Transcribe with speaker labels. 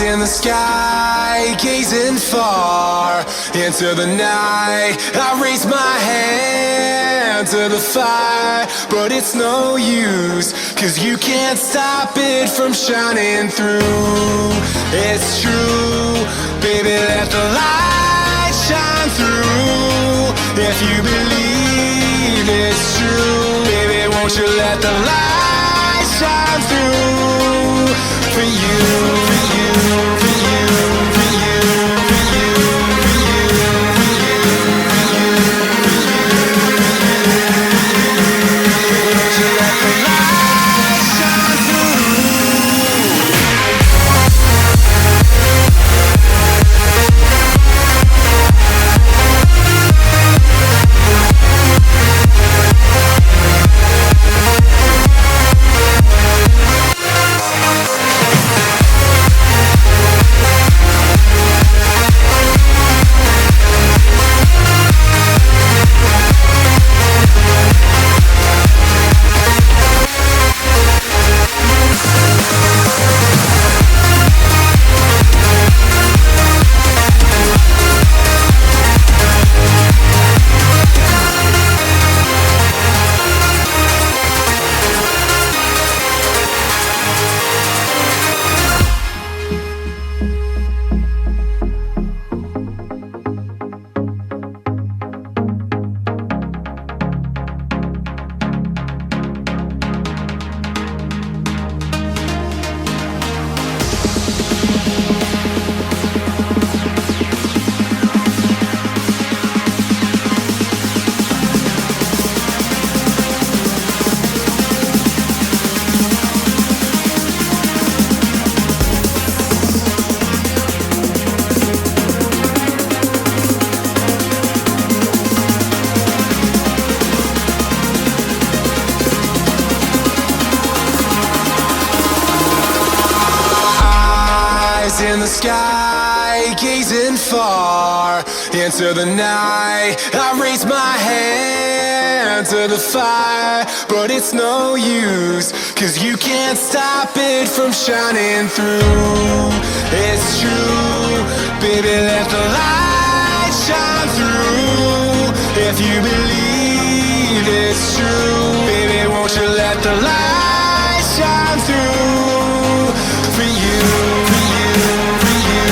Speaker 1: in the sky, gazing far into the night. I raise my hand to the fire, but it's no use, 'cause you can't stop it from shining through. It's true, baby, let the light shine through. If you believe it's true, baby, won't you let the light shine through for you, for you, for you, for you, for you, for you, for you, for you, for you. Won't you let the light shine through? In the sky, gazing far into the night. I raise my hand to the fire, but it's no use, 'cause you can't stop it from shining through. It's true, baby, let the light shine through. If you believe it's true, baby, won't you let the light shine through for you, for you.